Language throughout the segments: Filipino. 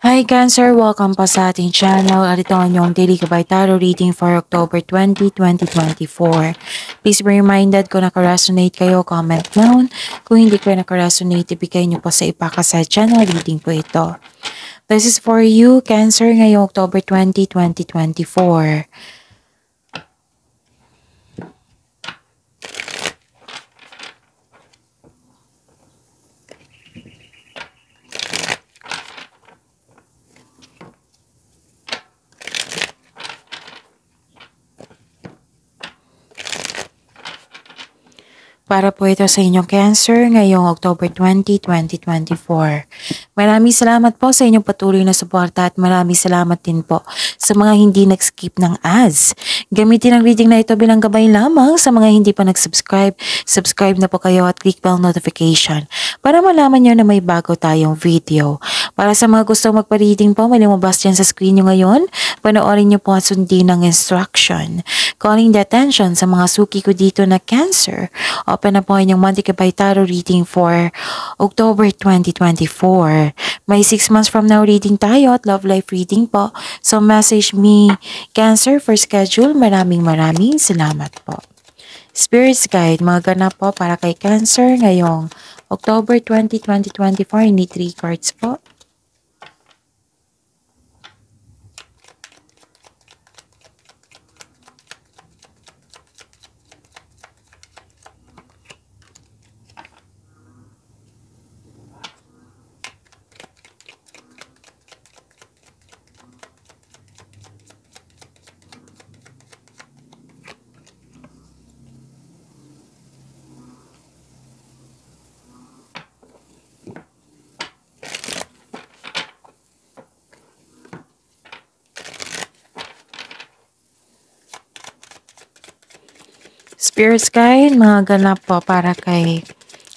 Hi Cancer! Welcome po sa ating channel at ito ang inyong daily gabay tarot reading for October 20, 2024. Please be reminded kung nakaresonate kayo, comment down. Kung hindi kayo nakaresonate, ibigay niyo po sa ipakasa channel reading po ito. This is for you, Cancer, ngayong October 20, 2024. Para po ito sa inyong Cancer ngayong October 20, 2024. Maraming salamat po sa inyong patuloy na suporta at maraming salamat din po sa mga hindi nag-skip ng ads. Gamitin ang reading na ito bilang gabay lamang sa mga hindi pa nag-subscribe. Subscribe na po kayo at click bell notification para malaman nyo na may bago tayong video. Para sa mga gusto magpa-reading po, may lumabas dyan sa screen nyo ngayon. Panoorin nyo po at sundin ang instruction. Calling the attention sa mga suki ko dito na Cancer. Open na po inyong monthly gabay tarot reading for October 2024. May 6 months from now reading tayo at love life reading po. So message me Cancer for schedule. Maraming salamat po. Spirits Guide, mga ganap po para kay Cancer ngayong October 20, 2024. I need 3 cards po. Spirits Guide, mga ganap po para kay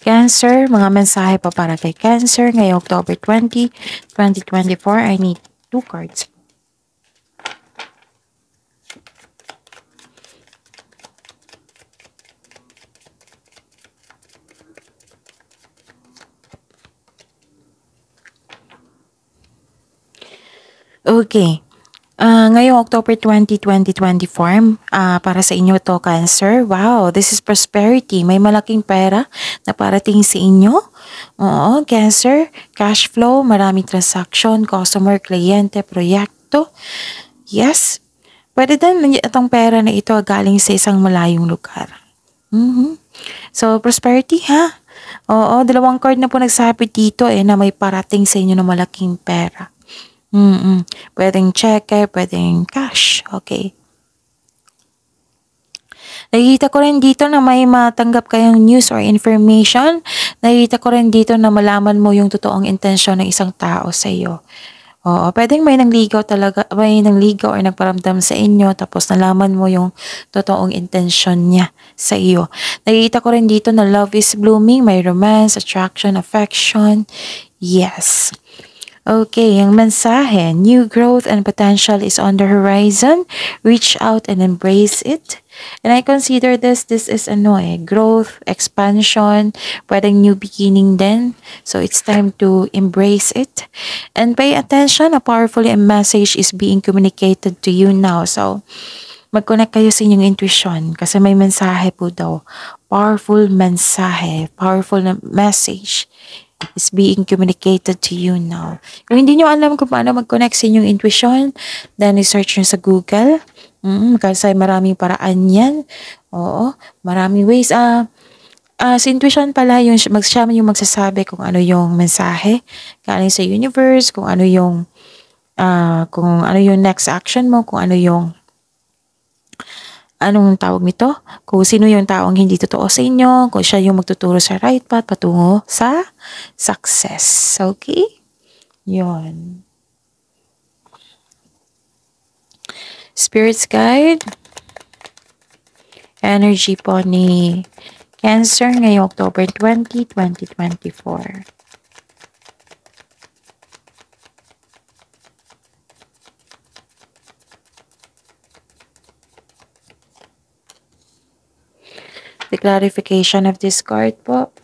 Cancer, mga mensahe po para kay Cancer ngayong October 20, 2024. I need 2 cards. Okay. Ngayong October 20, 2024, para sa inyo to Cancer. Wow, this is prosperity. May malaking pera na parating sa inyo. Oo, Cancer, cash flow, maraming transaction, customer, kliyente, proyekto. Yes, pwede din itong pera na ito galing sa isang malayong lugar. So, prosperity ha? Oo, 2 card na po nagsabi dito na may parating sa inyo na malaking pera. Pwedeng cheque, pwedeng cash. Okay. Nakikita ko rin dito na may matanggap kayong news or information. Nakikita ko rin dito na malaman mo yung totoong intensyon ng isang tao sa iyo. Oo, pwedeng may nangligaw talaga, may nangligaw or nagparamdam sa inyo tapos nalaman mo yung totoong intensyon niya sa iyo. Nakikita ko rin dito na love is blooming, may romance, attraction, affection. Yes. Okay, yung mensahe, new growth and potential is on the horizon. Reach out and embrace it. And I consider this is growth, expansion, pwedeng new beginning din. So it's time to embrace it. And pay attention, a powerful message is being communicated to you now. So mag-connect kayo sa inyong intuition kasi may mensahe po daw. Powerful mensahe, powerful message is being communicated to you now. Kung hindi nyo alam kung paano mag-connect sa inyong intuition, then i-search nyo sa Google. Kasi maraming paraan yan. Oo, maraming ways. Sa intuition pala, siya yung magsasabi kung ano yung mensahe galing sa universe, kung ano yung next action mo, kung ano yung anong tawag nito? Kung sino yung taong hindi totoo sa inyo, kung siya yung magtuturo sa right path patungo sa success. Okay? Yun. Spirits Guide. Energy po ni Cancer ngayong October 20, 2024. The clarification of this card po.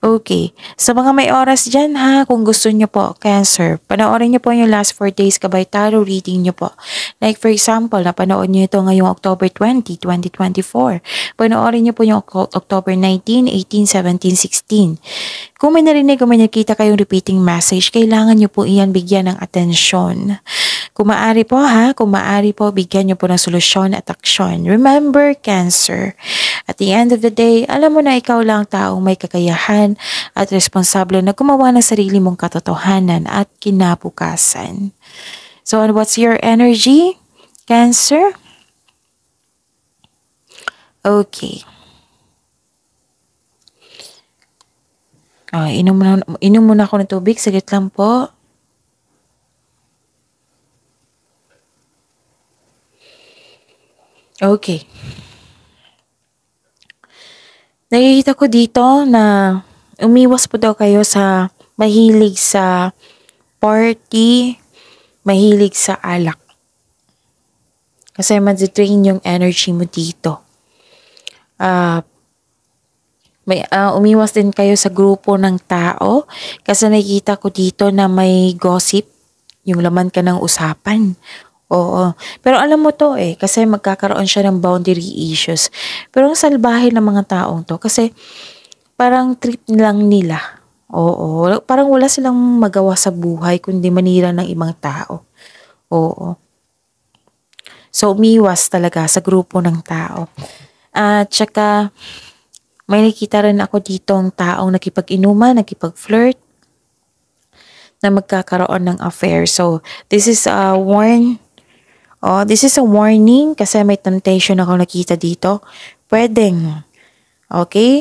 Okay. Sa mga may oras dyan ha, kung gusto nyo po, Cancer, panoorin nyo po yung last 4 days kabay tarot reading nyo po. Like for example, napanood nyo ito ngayong October 20, 2024. Panoorin nyo po yung October 19, 18, 17, 16. Kung may narinig o may nakita kayong repeating message, kailangan nyo po iyan bigyan ng atensyon. Kung maaari po ha, kung maaari po, bigyan nyo po ng solusyon at aksyon. Remember, Cancer, at the end of the day, alam mo na ikaw lang taong may kakayahan at responsable na gumawa ng sarili mong katotohanan at kinabukasan. So, what's your energy, Cancer? Okay. Inom muna ako ng tubig. Saglit lang po. Okay. Nakikita ko dito na umiwas po daw kayo sa mahilig sa party, mahilig sa alak. Kasi ma-drain yung energy mo dito. Umiwas din kayo sa grupo ng tao kasi nakikita ko dito na may gossip, yung laman ka ng usapan. Oo. Pero alam mo to kasi magkakaroon siya ng boundary issues. Pero ang salbahe ng mga taong to kasi parang trip lang nila. Oo. Parang wala silang magawa sa buhay kundi manira ng ibang tao. Oo. So, umiwas talaga sa grupo ng tao. At saka, may nakita rin ako ditong taong nakipag-inuman, nakipag-flirt, na magkakaroon ng affair. So, this is a warning kasi may temptation ako nakita dito. Okay?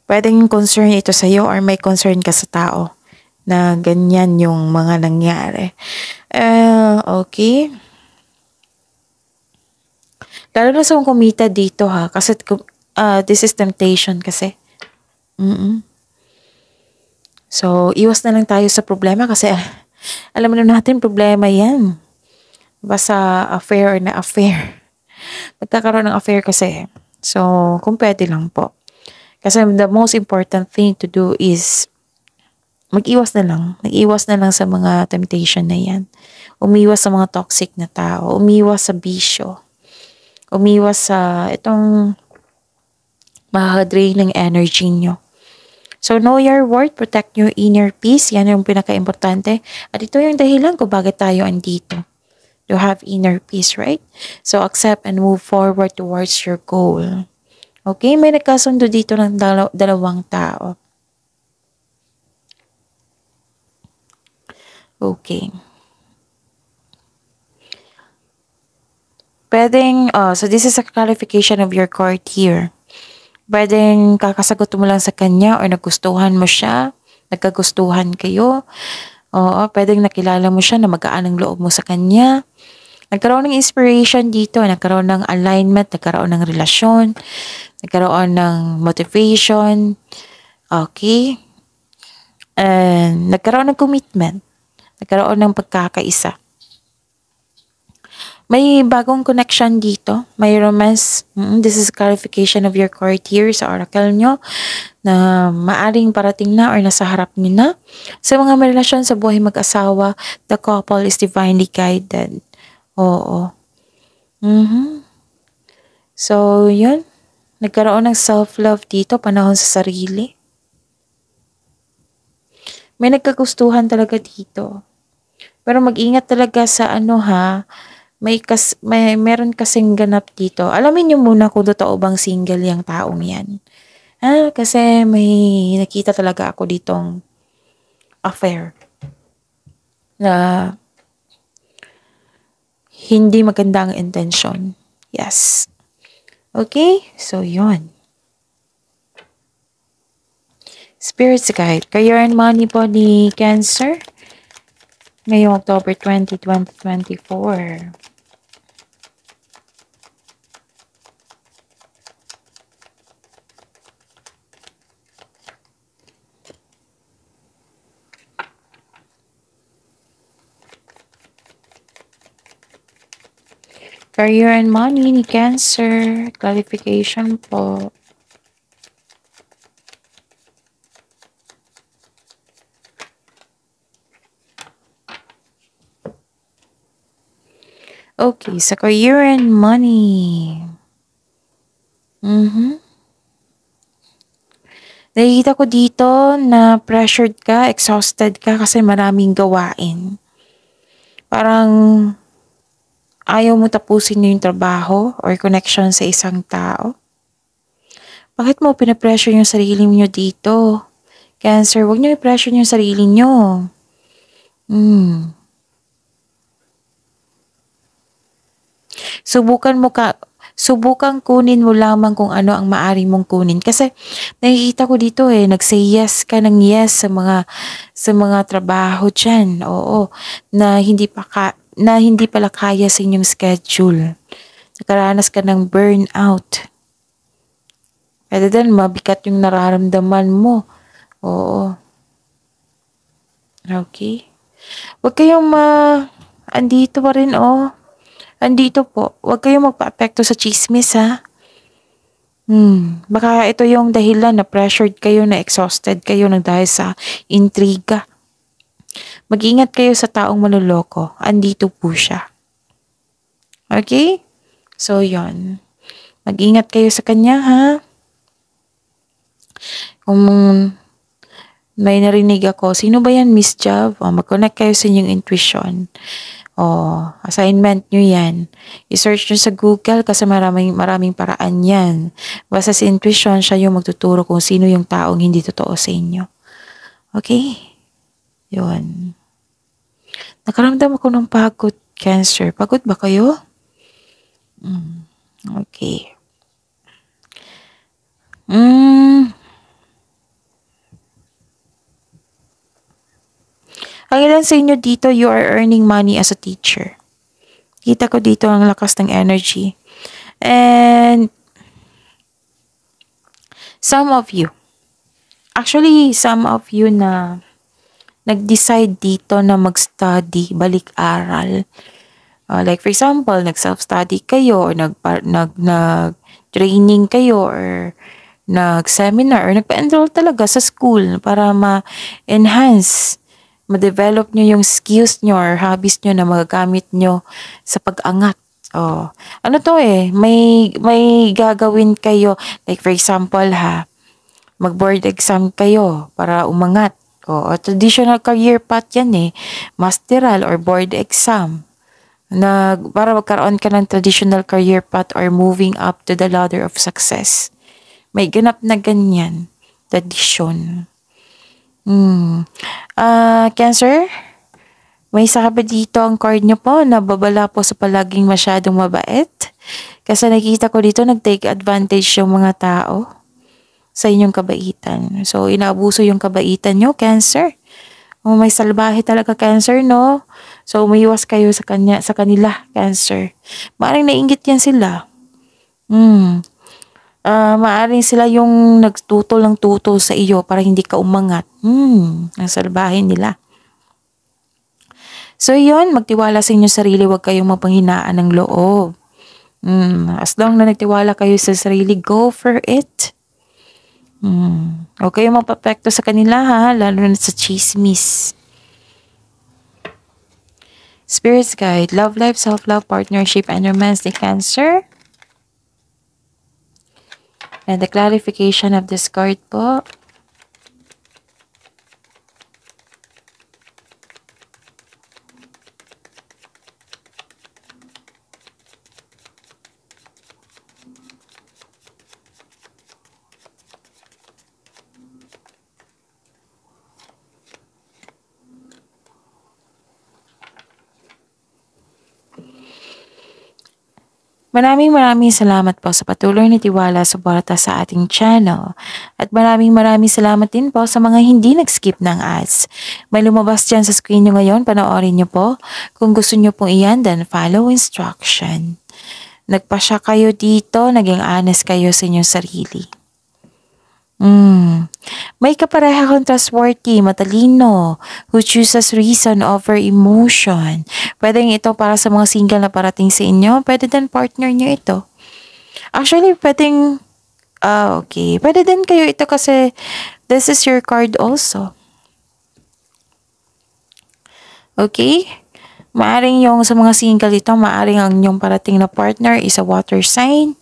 Pwedeng concern ito sa'yo or may concern ka sa tao na ganyan yung mga nangyari. Okay? Lalo na sa kumita dito ha, kasi this is temptation kasi. So, iwas na lang tayo sa problema kasi alam na natin problema yan. Basta affair or na affair. Magkakaroon ng affair kasi. So, kung pwede lang po. Kasi the most important thing to do is mag-iwas na lang. Mag-iwas na lang sa mga temptation na yan. Umiwas sa mga toxic na tao. Umiwas sa bisyo. Umiwas sa itong makaka-drain ng energy nyo. So, know your worth, protect your inner peace. Yan yung pinaka-importante. At ito yung dahilan kung bakit tayo andito. To have inner peace, right? So, accept and move forward towards your goal. Okay? May nagkasundo dito ng dalawang tao. Okay. So this is a clarification of your card here. Pwedeng kakasagot mo lang sa kanya or nagustuhan mo siya, nagkagustuhan kayo. Oo, pwedeng nakilala mo siya na magaan ang loob mo sa kanya. Nagkaroon ng inspiration dito, nagkaroon ng alignment, nagkaroon ng relasyon, nagkaroon ng motivation. Okay? And nagkaroon ng commitment, nagkaroon ng pagkakaisa. May bagong connection dito. May romance. This is clarification of your card here sa oracle nyo na maaring parating na or nasa harap nyo na. Sa mga may relasyon sa buhay mag-asawa, the couple is divinely guided. Oo. So, yun. Nagkaroon ng self-love dito, panahon sa sarili. May nagkagustuhan talaga dito. Pero mag-ingat talaga sa meron kasing ganap dito. Alamin niyo muna kung totoo bang single yung taong yan. Kasi may nakita talaga ako ditong affair na hindi maganda ang intention. Yes. Okay? So, yun. Spirit's Guide. Career and money po ni Cancer. Ngayong October 20, 2024. Career and money ni Cancer. Clarification po. Okay, sa career and money. Mhm. Nakikita ko dito na pressured ka, exhausted ka kasi maraming gawain. Parang ayaw mo tapusin yung trabaho or connection sa isang tao. Bakit mo pinapressure yung sarili niyo dito? Cancer, huwag niyo i-pressure yung sarili niyo. Hmm. Subukan mo ka Subukan kunin mo lamang kung ano ang maaari mong kunin. Kasi nakikita ko dito nag-say yes ka ng yes sa mga trabaho diyan. Oo, na hindi pala kaya sa inyong schedule. Nakaranas ka ng burnout. Pwede din mabigat yung nararamdaman mo. Oo. Okay. Huwag kayong andito pa rin Andito po. Huwag kayong magpaapekto sa tsismis ha. Baka ito yung dahilan na pressured kayo, na exhausted kayo ng dahil sa intriga. Mag-ingat kayo sa taong manloloko. Andito po siya. Okay? So, yon. Mag-ingat kayo sa kanya ha. Kung may narinig ako, sino ba yan, Miss Jav? Mag-connect kayo sa inyong intuition. Assignment nyo yan. I-search nyo sa Google kasi maraming paraan yan. Basta sa intuition, siya yung magtuturo kung sino yung taong hindi totoo sa inyo. Okay? Yun. Nakaramdam ako ng pagod, Cancer. Pagod ba kayo? Okay. Ang ilan sa inyo dito, you are earning money as a teacher. Kita ko dito ang lakas ng energy. And some of you na nag-decide dito na mag-study, balik-aral. Like for example, nag-self-study kayo or nag-training kayo or nag-seminar or nagpa-enroll talaga sa school para ma-develop nyo yung skills nyo or hobbies nyo na magagamit nyo sa pag-angat. Ano to may gagawin kayo. Like for example mag-board exam kayo para umangat. Traditional career path yan masteral or board exam. Para magkaroon ka ng traditional career path or moving up to the ladder of success. May ganap na ganyan. Tradition. Cancer, may sabi dito ang card nyo po na babala po sa palaging masyadong mabait. Kasi nakita ko dito nag-take advantage yung mga tao sa inyong kabaitan. So, inaabuso yung kabaitan nyo, Cancer. May salbahe talaga, Cancer, no? So, umiwas kayo sa kanila, Cancer. Maaaring nainggit yan sila. Maaaring sila yung nagtutol ng tutol sa iyo para hindi ka umangat. Ang salbahin nila. So, yun, magtiwala sa inyong sarili, huwag kayong mapanghinaan ng loob. As long na nagtiwala kayo sa sarili, go for it. Huwag kayong mapapekto sa kanila lalo na sa chismis. Spirit's Guide, love life, self-love, partnership, and romance, the Cancer. And the clarification of this card po. Maraming salamat po sa patuloy na tiwala suporta sa ating channel. At maraming salamat din po sa mga hindi nag-skip ng ads. May lumabas dyan sa screen nyo ngayon, panoorin nyo po. Kung gusto nyo pong iyan, then follow instruction. Nagpasya kayo dito, naging honest kayo sa inyong sarili. May kapareha kang trustworthy, matalino, who chooses reason over emotion. Pwedeng ito para sa mga single na parating sa inyo. Pwede din partner nyo ito. Actually, pwedeng, okay. Pwede din kayo ito kasi this is your card also. Okay? Maaring yung sa mga single dito, maaring ang inyong parating na partner is a water sign,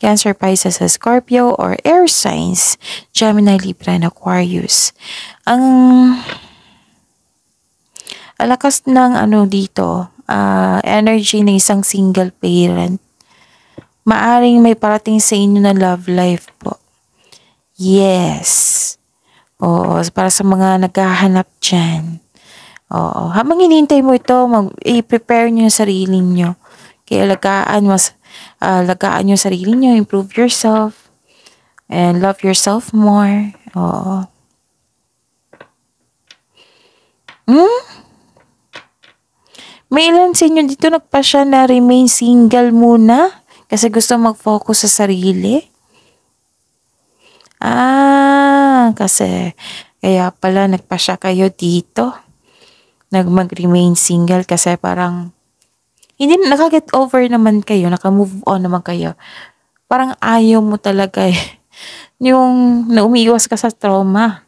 Cancer, Pisces, Scorpio, or air signs, Gemini, Libra, and Aquarius. Ang alakas ng dito, energy ng isang single parent. Maaring may parating sa inyo na love life po. Yes. Oo, para sa mga naghahanap dyan. Oo, habang hinihintay mo ito, i-prepare nyo yung sarili nyo. Kaya lagaan yung sarili nyo, improve yourself, and love yourself more. Oo. May ilan sa inyo dito nagpasya na remain single muna kasi gusto mag-focus sa sarili. Kasi kaya pala nagpasya kayo dito. Mag-remain single kasi parang hindi nakaget over naman kayo, naka-move on naman kayo. Parang ayaw mo talaga yung naumiwas ka sa trauma.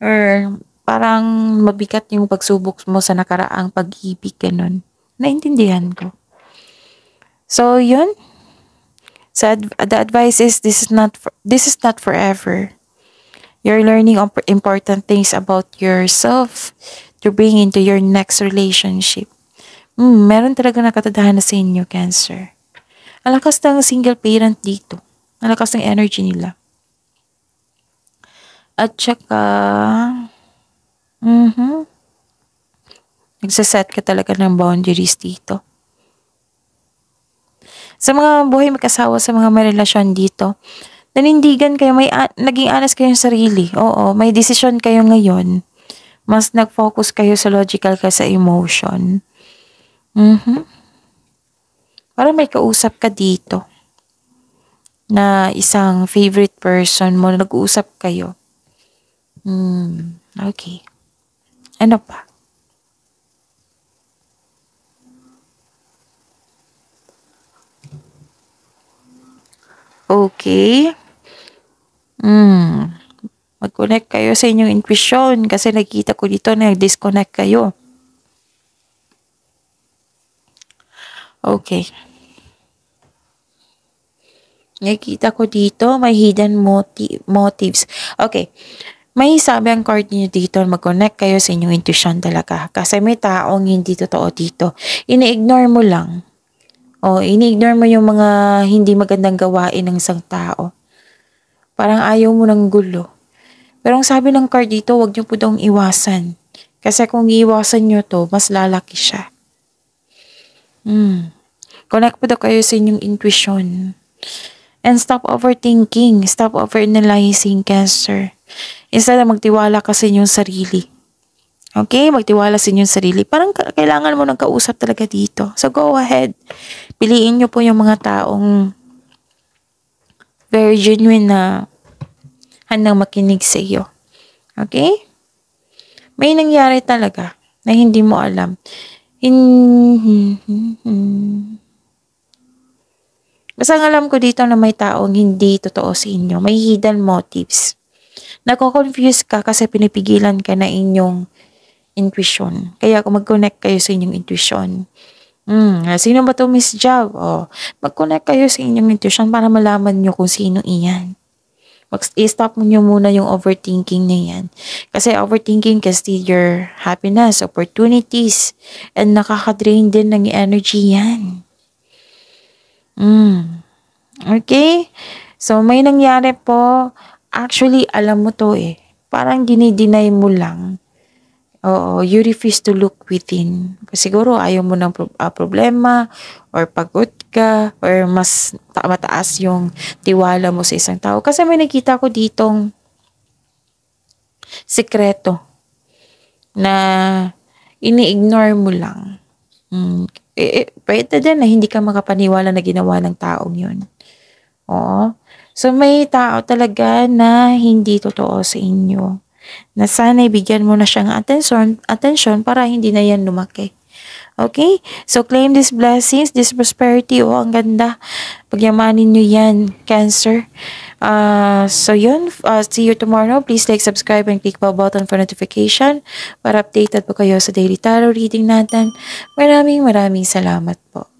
Or parang mabigat yung pagsubok mo sa nakaraang pag-ibig, ganun. Naintindihan ko. So, yun. So, the advice is this is not forever. You're learning important things about yourself to bring into your next relationship. Meron talaga nakatadhana sa inyo, Cancer. Alakas ng single parent dito. Alakas ng energy nila. At saka, nagsaset ka talaga ng boundaries dito. Sa mga buhay mag-asawa, sa mga may relasyon dito, nanindigan kayo, naging honest kayong sarili. Oo, may decision kayo ngayon. Mas nag-focus kayo sa logical ka sa emotion. Parang may kausap ka dito na isang favorite person mo, nag-uusap kayo. Okay. Ano pa? Okay. Mag-connect kayo sa inyong intuition kasi nakita ko dito na disconnect kayo. Okay. Nakita ko dito may hidden motives. Okay. May sabi ang card niyo dito, mag-connect kayo sa inyong intuition talaga. Kasi may taong hindi totoo dito. Ini-ignore mo lang. Ini-ignore mo yung mga hindi magandang gawain ng isang tao. Parang ayaw mo ng gulo. Pero ang sabi ng card dito, huwag niyo po daw iwasan. Kasi kung iwasan niyo to, mas lalaki siya. Connect po daw kayo sa inyong intuition. And stop overthinking. Stop overanalyzing, Cancer. Instead na magtiwala ka sa inyong sarili. Okay? Magtiwala sa inyong sarili. Parang kailangan mo ng kausap talaga dito. So go ahead. Piliin niyo po yung mga taong very genuine na handang makinig sa iyo. Okay? May nangyari talaga na hindi mo alam. Basta alam ko dito na may taong hindi totoo sa inyo. May hidden motives. Nako-confuse ka kasi pinipigilan ka na inyong intuition. Kaya kung mag-connect kayo sa inyong intuition. Sino ba to, Miss Jav? Mag-connect kayo sa inyong intuition para malaman nyo kung sino iyan. I-stop nyo muna yung overthinking na yan. Kasi overthinking can steal your happiness, opportunities, and nakaka-drain din ng energy yan. Okay? So, may nangyari po. Actually, alam mo to Parang dinideny mo lang. You refuse to look within. Siguro ayaw mo ng problema or pagod ka or mas mataas yung tiwala mo sa isang tao. Kasi may nakita ko ditong sekreto na ini-ignore mo lang. Pwede din na hindi ka makapaniwala na ginawa ng taong yun. So may tao talaga na hindi totoo sa inyo. Na sana ibigyan mo na siyang attention para hindi na yan lumaki. Okay? So, claim these blessings, this prosperity. Ang ganda. Pagyamanin nyo yan, Cancer. So yun, see you tomorrow. Please like, subscribe, and click bell button for notification para updated po kayo sa daily tarot reading natin. Maraming salamat po.